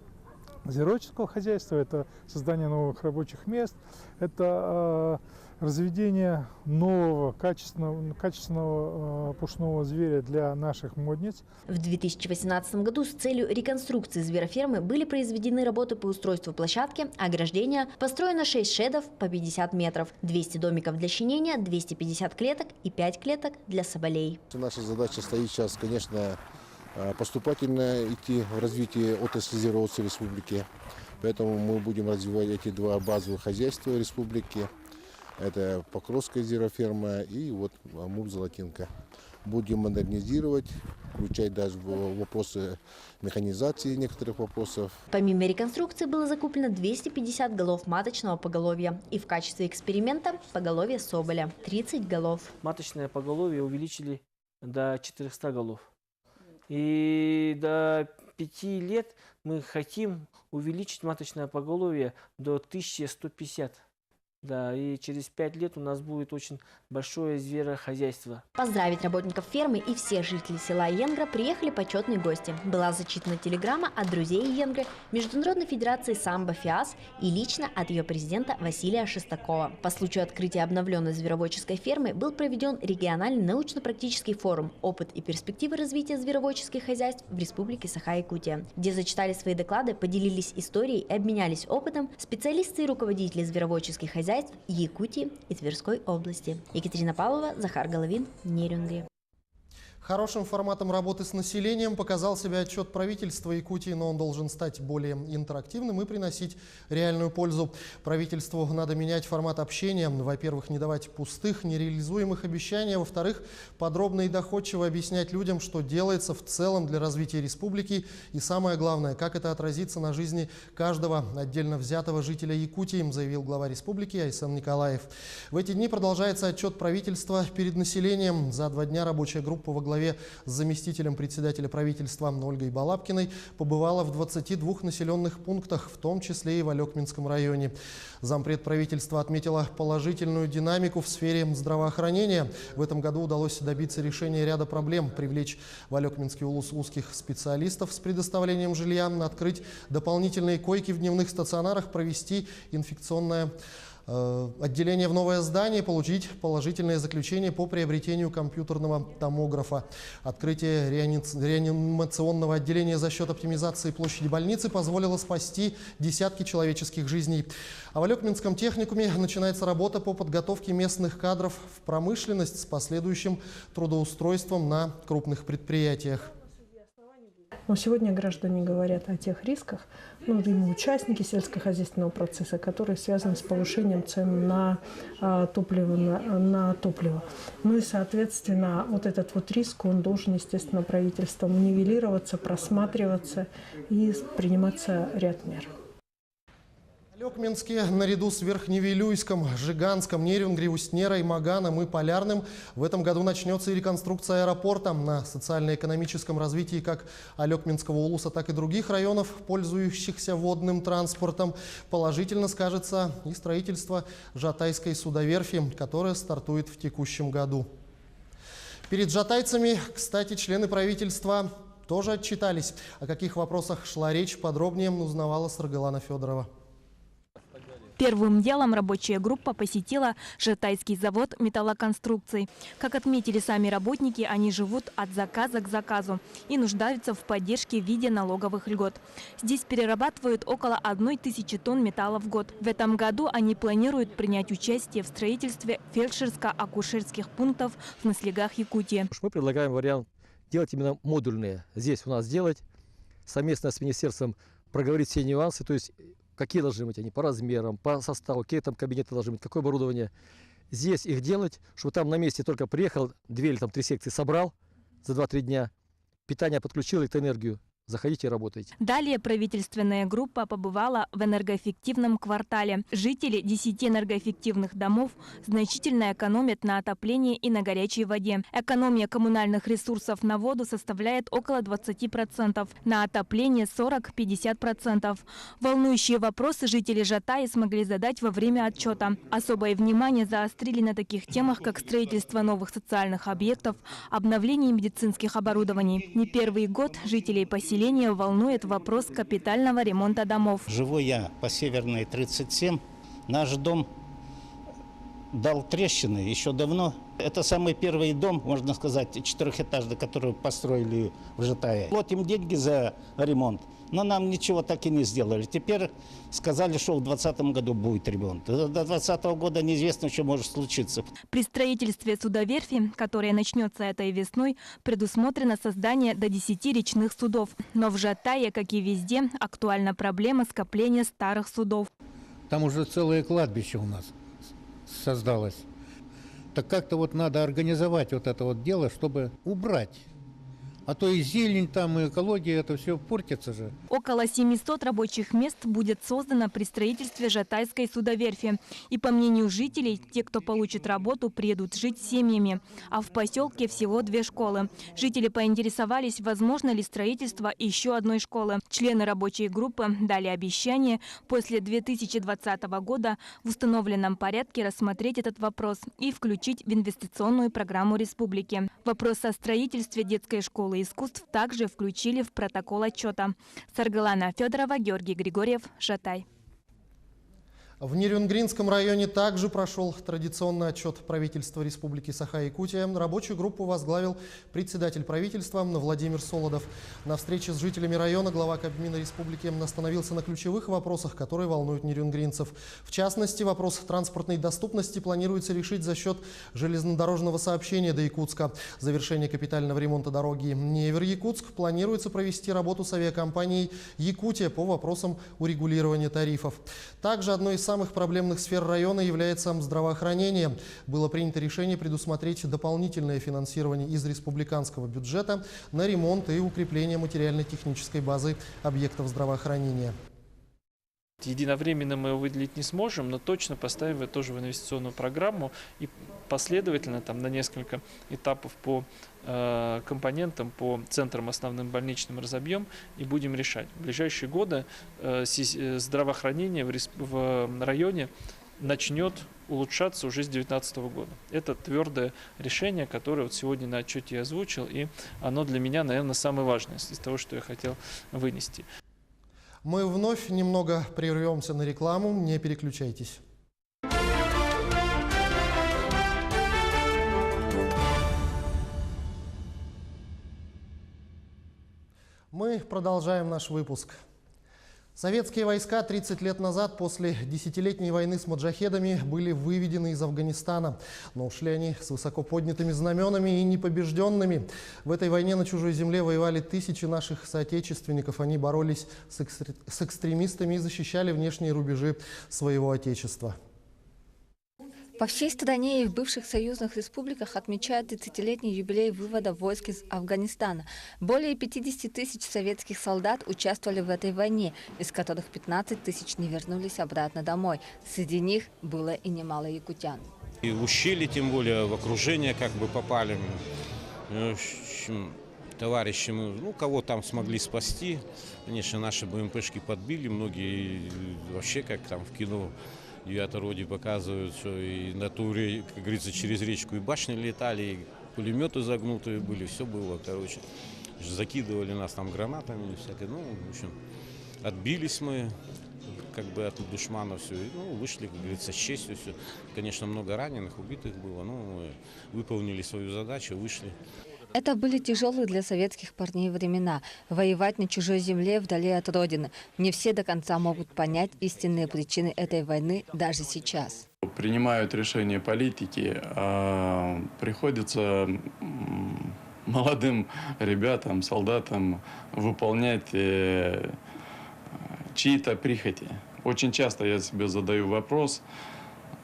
звероводческого хозяйства. Это создание новых рабочих мест, это разведение нового качественного пушного зверя для наших модниц. В 2018 году с целью реконструкции зверофермы были произведены работы по устройству площадки, ограждения, построено 6 шедов по 50 метров, 200 домиков для щенения, 250 клеток и 5 клеток для соболей. Наша задача стоит сейчас, конечно, поступательно идти в развитие отрасли звероводства республики. Поэтому мы будем развивать эти 2 базовых хозяйства республики. Это Покровская звероферма и вот МУП «Золотинка». Будем модернизировать, включать даже вопросы механизации некоторых вопросов. Помимо реконструкции было закуплено 250 голов маточного поголовья и в качестве эксперимента поголовье соболя – 30 голов. Маточное поголовье увеличили до 400 голов. И до 5 лет мы хотим увеличить маточное поголовье до 1150. Да, и через 5 лет у нас будет очень большое зверохозяйство. Поздравить работников фермы и всех жителей села Янгра приехали почетные гости. Была зачитана телеграмма от друзей Янгры, Международной федерации самбо ФИАС и лично от ее президента Василия Шестакова. По случаю открытия обновленной звероводческой фермы был проведен региональный научно-практический форум «Опыт и перспективы развития звероводческих хозяйств в Республике Саха-Якутия», где зачитали свои доклады, поделились историей и обменялись опытом специалисты и руководители звероводческих хозяйств Якутии и Тверской области. Екатерина Павлова, Захар Головин, Нерюнгри. Хорошим форматом работы с населением показал себя отчет правительства Якутии, но он должен стать более интерактивным и приносить реальную пользу. Правительству надо менять формат общения. Во-первых, не давать пустых, нереализуемых обещаний. Во-вторых, подробно и доходчиво объяснять людям, что делается в целом для развития республики. И самое главное, как это отразится на жизни каждого отдельно взятого жителя Якутии, заявил глава республики Айсан Николаев. В эти дни продолжается отчет правительства перед населением. За 2 дня рабочая группа во главе с заместителем председателя правительства Ольгой Балабкиной побывала в 22 населенных пунктах, в том числе и в Алекминском районе. Зампред правительства отметила положительную динамику в сфере здравоохранения. В этом году удалось добиться решения ряда проблем, привлечь в Алекминский улус узких специалистов с предоставлением жилья, открыть дополнительные койки в дневных стационарах, провести инфекционное отделение в новое здание, получить положительное заключение по приобретению компьютерного томографа. Открытие реанимационного отделения за счет оптимизации площади больницы позволило спасти десятки человеческих жизней. А в Алекминском техникуме начинается работа по подготовке местных кадров в промышленность с последующим трудоустройством на крупных предприятиях. Но сегодня граждане говорят о тех рисках, ну, именно участники сельскохозяйственного процесса, которые связаны с повышением цен на топливо. Ну и, соответственно, вот этот вот риск, он должен, естественно, правительством нивелироваться, просматриваться и приниматься ряд мер. Алекминске наряду с Верхневилюйском, Жиганском, Нерюнгри, Устнерой, Маганом и Полярным в этом году начнется и реконструкция аэропорта. На социально-экономическом развитии как Алекминского улуса, так и других районов, пользующихся водным транспортом, положительно скажется и строительство Жатайской судоверфи, которая стартует в текущем году. Перед жатайцами, кстати, члены правительства тоже отчитались. О каких вопросах шла речь, подробнее узнавала Саргалана Федорова. Первым делом рабочая группа посетила Жатайский завод металлоконструкций. Как отметили сами работники, они живут от заказа к заказу и нуждаются в поддержке в виде налоговых льгот. Здесь перерабатывают около 1000 тонн металла в год. В этом году они планируют принять участие в строительстве фельдшерско-акушерских пунктов в наслегах Якутии. Мы предлагаем вариант делать именно модульные. Здесь у нас сделать, совместно с министерством проговорить все нюансы, то есть какие должны быть они по размерам, по составу, какие там кабинеты должны быть, какое оборудование. Здесь их делать, чтобы там на месте только приехал, 2 или 3 секции собрал за 2-3 дня, питание подключил, электроэнергию. Заходите и работайте. Далее правительственная группа побывала в энергоэффективном квартале. Жители 10 энергоэффективных домов значительно экономят на отоплении и на горячей воде. Экономия коммунальных ресурсов на воду составляет около 20%, на отопление 40-50%. Волнующие вопросы жители Жатаи смогли задать во время отчета. Особое внимание заострили на таких темах, как строительство новых социальных объектов, обновление медицинских оборудований. Не первый год жителей поселения волнует вопрос капитального ремонта домов. Живу я по Северной 37. Наш дом дал трещины еще давно. Это самый первый дом, можно сказать, 4-этажный, который построили в Жатае. Платим деньги за ремонт, но нам ничего так и не сделали. Теперь сказали, что в 2020 году будет ремонт. До 2020 года неизвестно, что может случиться. При строительстве судоверфи, которая начнется этой весной, предусмотрено создание до 10 речных судов. Но в Жатае, как и везде, актуальна проблема скопления старых судов. Там уже целое кладбище у нас создалось. Так как-то вот надо организовать вот это вот дело, чтобы убрать. А то и зелень там, и экология, это все портится же. Около 700 рабочих мест будет создано при строительстве Жатайской судоверфи. И по мнению жителей, те, кто получит работу, приедут жить семьями. А в поселке всего 2 школы. Жители поинтересовались, возможно ли строительство еще одной школы. Члены рабочей группы дали обещание после 2020 года в установленном порядке рассмотреть этот вопрос и включить в инвестиционную программу республики. Вопрос о строительстве детской школы искусств также включили в протокол отчета. Саргалана Федорова, Георгий Григорьев, Жатай. В Нерюнгринском районе также прошел традиционный отчет правительства Республики Саха-Якутия. Рабочую группу возглавил председатель правительства Владимир Солодов. На встрече с жителями района глава Кабмина Республики остановился на ключевых вопросах, которые волнуют нерюнгринцев. В частности, вопрос транспортной доступности планируется решить за счет железнодорожного сообщения до Якутска. Завершение капитального ремонта дороги Невер-Якутск планируется провести работу с авиакомпанией «Якутия» по вопросам урегулирования тарифов. Также одной из самых проблемных сфер района является здравоохранение. Было принято решение предусмотреть дополнительное финансирование из республиканского бюджета на ремонт и укрепление материально-технической базы объектов здравоохранения. Единовременно мы его выделить не сможем, но точно поставим его тоже в инвестиционную программу и последовательно там, на несколько этапов по компонентам, по центрам основным больничным разобьем и будем решать. В ближайшие годы здравоохранение в районе начнет улучшаться уже с 2019 года. Это твердое решение, которое вот сегодня на отчете я озвучил, и оно для меня, наверное, самое важное из того, что я хотел вынести. Мы вновь немного прервемся на рекламу, не переключайтесь. Мы продолжаем наш выпуск. Советские войска 30 лет назад после десятилетней войны с маджахедами были выведены из Афганистана. Но ушли они с высоко поднятыми знаменами и непобежденными. В этой войне на чужой земле воевали тысячи наших соотечественников. Они боролись с экстремистами и защищали внешние рубежи своего отечества. По всей стране и в бывших союзных республиках отмечают 30-летний юбилей вывода войск из Афганистана. Более 50 тысяч советских солдат участвовали в этой войне, из которых 15 тысяч не вернулись обратно домой. Среди них было и немало якутян. И в ущелье, тем более в окружение как бы попали. В общем, товарищи, кого там смогли спасти. Конечно, наши БМПшки подбили, многие вообще как там в кино. И это вроде показывают, что и на туре, как говорится, через речку и башни летали, и пулеметы загнутые были, все было, короче. Закидывали нас там гранатами и всякое. В общем, отбились мы как бы от душмана все. И, вышли, как говорится, с честью все. Конечно, много раненых, убитых было, мы выполнили свою задачу, вышли. Это были тяжелые для советских парней времена. Воевать на чужой земле вдали от родины. Не все до конца могут понять истинные причины этой войны даже сейчас. Принимают решения политики, а приходится молодым ребятам, солдатам выполнять чьи-то прихоти. Очень часто я себе задаю вопрос,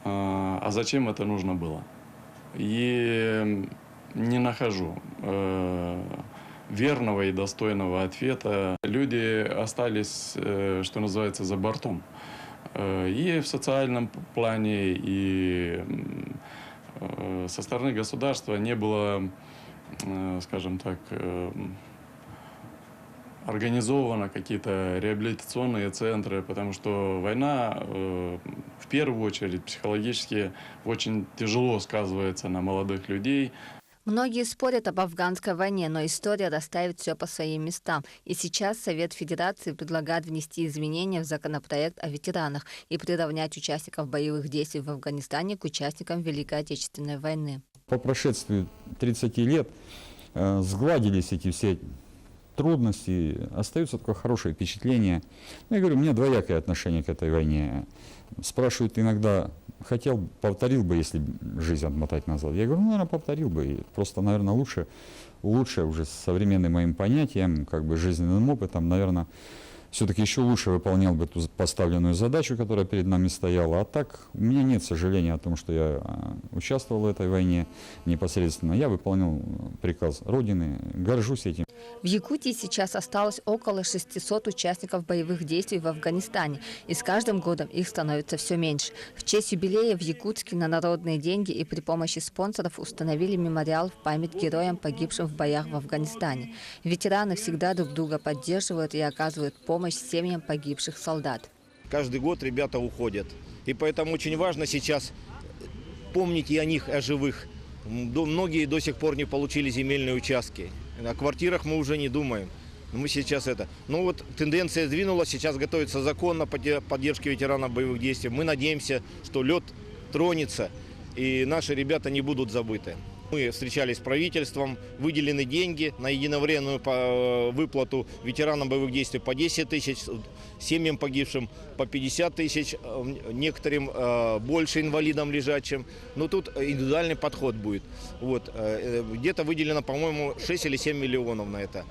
а зачем это нужно было? И не нахожу верного и достойного ответа. Люди остались, что называется, за бортом. И в социальном плане, и со стороны государства не было, скажем так, организовано какие-то реабилитационные центры, потому что война в первую очередь психологически очень тяжело сказывается на молодых людей. Многие спорят об афганской войне, но история расставит все по своим местам. И сейчас Совет Федерации предлагает внести изменения в законопроект о ветеранах и приравнять участников боевых действий в Афганистане к участникам Великой Отечественной войны. По прошествии 30 лет сгладились эти все трудности, остается такое хорошее впечатление. Я говорю, у меня двоякое отношение к этой войне. Спрашивают иногда, повторил бы, если жизнь отмотать назад. Я говорю, наверное, повторил бы. Просто, наверное, лучше уже с современным моим понятием, как бы жизненным опытом, наверное, все-таки еще лучше выполнял бы ту поставленную задачу, которая перед нами стояла. А так, у меня нет сожаления о том, что я участвовал в этой войне непосредственно. Я выполнял приказ Родины, горжусь этим. В Якутии сейчас осталось около 600 участников боевых действий в Афганистане, и с каждым годом их становится все меньше. В честь юбилея в Якутске на народные деньги и при помощи спонсоров установили мемориал в память героям, погибшим в боях в Афганистане. Ветераны всегда друг друга поддерживают и оказывают помощь семьям погибших солдат. Каждый год ребята уходят, и поэтому очень важно сейчас помнить и о них, о живых. Многие до сих пор не получили земельные участки. О квартирах мы уже не думаем. Мы сейчас тенденция сдвинулась, сейчас готовится закон о поддержке ветеранов боевых действий. Мы надеемся, что лед тронется и наши ребята не будут забыты. Мы встречались с правительством, выделены деньги на единовременную выплату ветеранам боевых действий по 10 тысяч, семьям погибшим по 50 тысяч, некоторым больше инвалидам лежачим. Но тут индивидуальный подход будет. Где-то выделено, по-моему, 6 или 7 миллионов на это.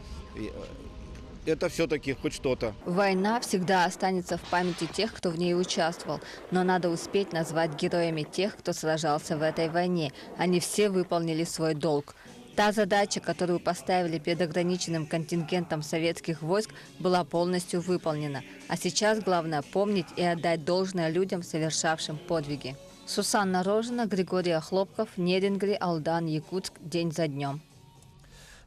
Это все-таки хоть что-то. Война всегда останется в памяти тех, кто в ней участвовал. Но надо успеть назвать героями тех, кто сражался в этой войне. Они все выполнили свой долг. Та задача, которую поставили перед ограниченным контингентом советских войск, была полностью выполнена. А сейчас главное помнить и отдать должное людям, совершавшим подвиги. Сусанна Рожина, Григорий Хлопков, Нерингри, Алдан, Якутск. День за днем.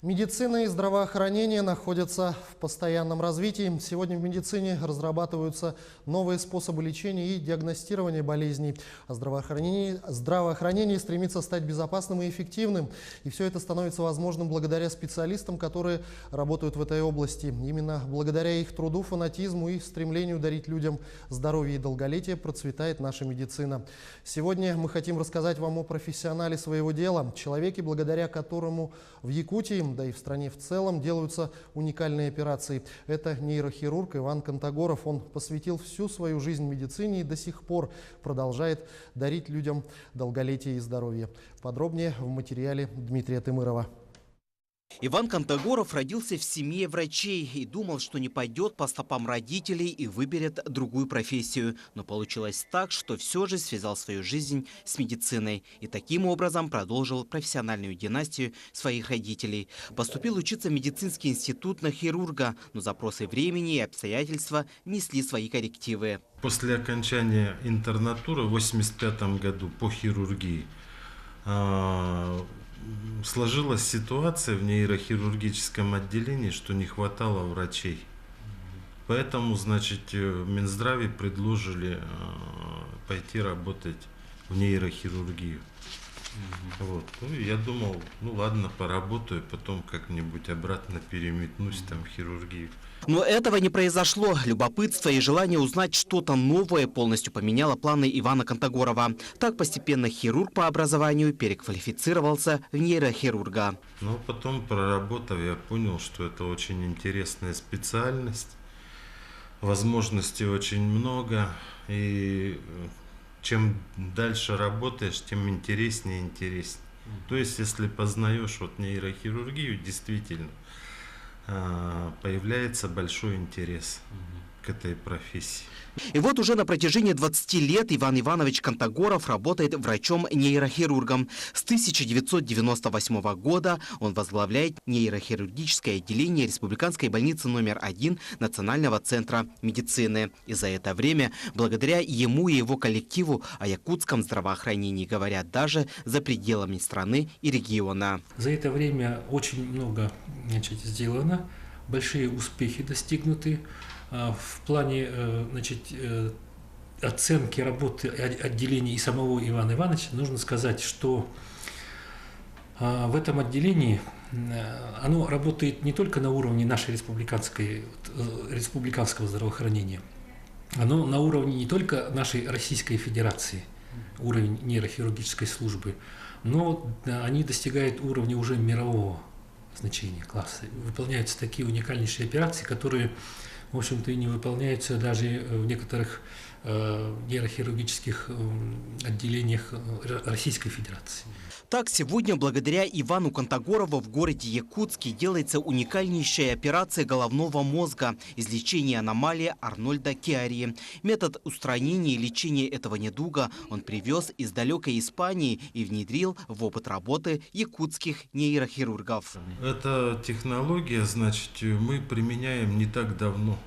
Медицина и здравоохранение находятся в постоянном развитии. Сегодня в медицине разрабатываются новые способы лечения и диагностирования болезней. А здравоохранение стремится стать безопасным и эффективным. И все это становится возможным благодаря специалистам, которые работают в этой области. Именно благодаря их труду, фанатизму и стремлению дарить людям здоровье и долголетие процветает наша медицина. Сегодня мы хотим рассказать вам о профессионале своего дела, человеке, благодаря которому в Якутии да и в стране в целом делаются уникальные операции. Это нейрохирург Иван Кантагоров. Он посвятил всю свою жизнь медицине и до сих пор продолжает дарить людям долголетие и здоровье. Подробнее в материале Дмитрия Тымырова. Иван Кантагоров родился в семье врачей и думал, что не пойдет по стопам родителей и выберет другую профессию. Но получилось так, что все же связал свою жизнь с медициной и таким образом продолжил профессиональную династию своих родителей. Поступил учиться в медицинский институт на хирурга, но запросы времени и обстоятельства несли свои коррективы. После окончания интернатуры в 1985 году по хирургии сложилась ситуация в нейрохирургическом отделении, что не хватало врачей. Поэтому, значит, в Минздраве предложили пойти работать в нейрохирургию. Вот. Ну, я думал, ну ладно, поработаю, потом как-нибудь обратно переметнусь там в хирургию. Но этого не произошло. Любопытство и желание узнать что-то новое полностью поменяло планы Ивана Кантагорова. Так постепенно хирург по образованию переквалифицировался в нейрохирурга. Но потом, проработав, я понял, что это очень интересная специальность. Возможностей очень много. И чем дальше работаешь, тем интереснее и интереснее. То есть, если познаешь вот нейрохирургию, действительно, появляется большой интерес к этой профессии. И вот уже на протяжении 20 лет Иван Иванович Кантагоров работает врачом-нейрохирургом. С 1998 года он возглавляет нейрохирургическое отделение Республиканской больницы номер 1 Национального центра медицины. И за это время, благодаря ему и его коллективу, о якутском здравоохранении говорят даже за пределами страны и региона. За это время очень много сделано, большие успехи достигнуты. В плане оценки работы отделения и самого Ивана Ивановича нужно сказать, что в этом отделении оно работает не только на уровне нашей республиканского здравоохранения, оно на уровне не только нашей Российской Федерации, уровень нейрохирургической службы, но они достигают уровня уже мирового значения, класса. Выполняются такие уникальнейшие операции, которые, в общем-то, и не выполняются даже в некоторых нейрохирургических отделениях Российской Федерации. Так, сегодня благодаря Ивану Кантагорову в городе Якутске делается уникальнейшая операция головного мозга – излечение аномалии Арнольда Киари. Метод устранения и лечения этого недуга он привез из далекой Испании и внедрил в опыт работы якутских нейрохирургов. Эта технология, значит, мы применяем не так давно,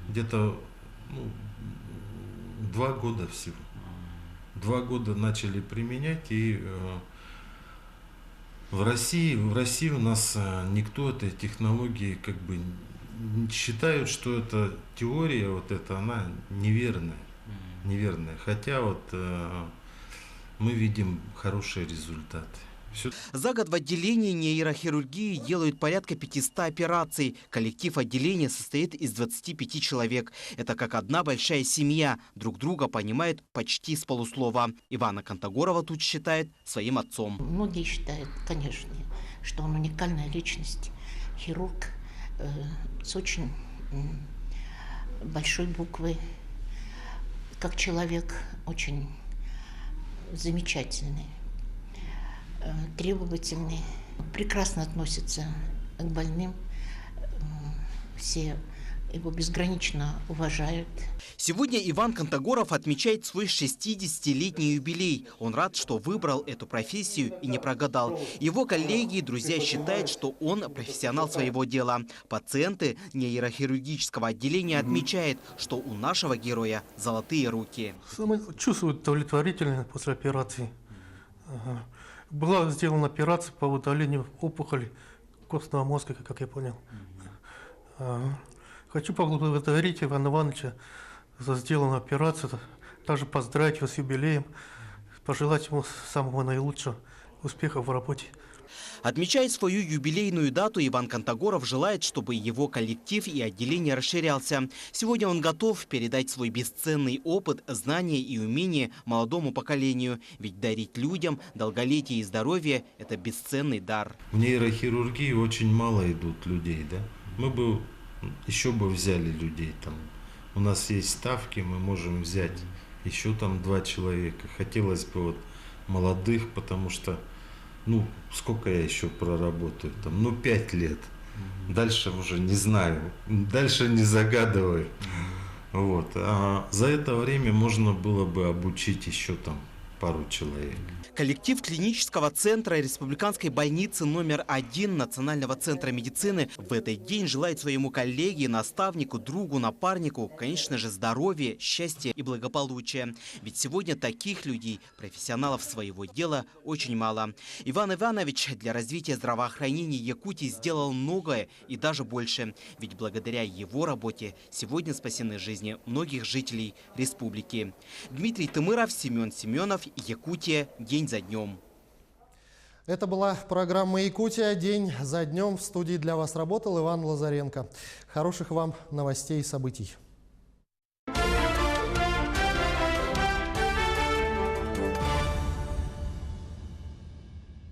где-то 2 года всего. 2 года начали применять, и в России у нас никто этой технологии как бы считают, что эта теория, вот эта, она неверная. Хотя вот мы видим хорошие результаты. За год в отделении нейрохирургии делают порядка 500 операций. Коллектив отделения состоит из 25 человек. Это как одна большая семья. Друг друга понимают почти с полуслова. Ивана Кантагорова тут считает своим отцом. Многие считают, конечно, что он уникальная личность. Хирург с очень большой буквы. Как человек очень замечательный, требовательный, прекрасно относится к больным, все его безгранично уважают. Сегодня Иван Кантагоров отмечает свой 60-летний юбилей. Он рад, что выбрал эту профессию и не прогадал. Его коллеги и друзья считают, что он профессионал своего дела. Пациенты нейрохирургического отделения отмечают, что у нашего героя золотые руки. Чувствую удовлетворительность после операции. Была сделана операция по удалению опухоли костного мозга, как я понял. Хочу поблагодарить Ивана Ивановича за сделанную операцию, также поздравить его с юбилеем, пожелать ему самого наилучшего, успехов в работе. Отмечая свою юбилейную дату, Иван Кантагоров желает, чтобы его коллектив и отделение расширялся. Сегодня он готов передать свой бесценный опыт, знания и умения молодому поколению. Ведь дарить людям долголетие и здоровье – это бесценный дар. В нейрохирургии очень мало идут людей, да? Мы бы еще взяли людей там. У нас есть ставки, мы можем взять еще там 2 человека. Хотелось бы вот молодых, потому что, сколько я еще проработаю? Там, 5 лет. Дальше уже не знаю, дальше не загадываю. Вот. А за это время можно было бы обучить еще там пару человек. Коллектив клинического центра Республиканской больницы номер 1 Национального центра медицины в этот день желает своему коллеге, наставнику, другу, напарнику, конечно же, здоровья, счастья и благополучия. Ведь сегодня таких людей, профессионалов своего дела, очень мало. Иван Иванович для развития здравоохранения Якутии сделал многое и даже больше. Ведь благодаря его работе сегодня спасены жизни многих жителей республики. Дмитрий Тымыров, Семен Семенов, Якутия. День за днем. Это была программа «Якутия. День за днем». В студии для вас работал Иван Лазаренко. Хороших вам новостей и событий.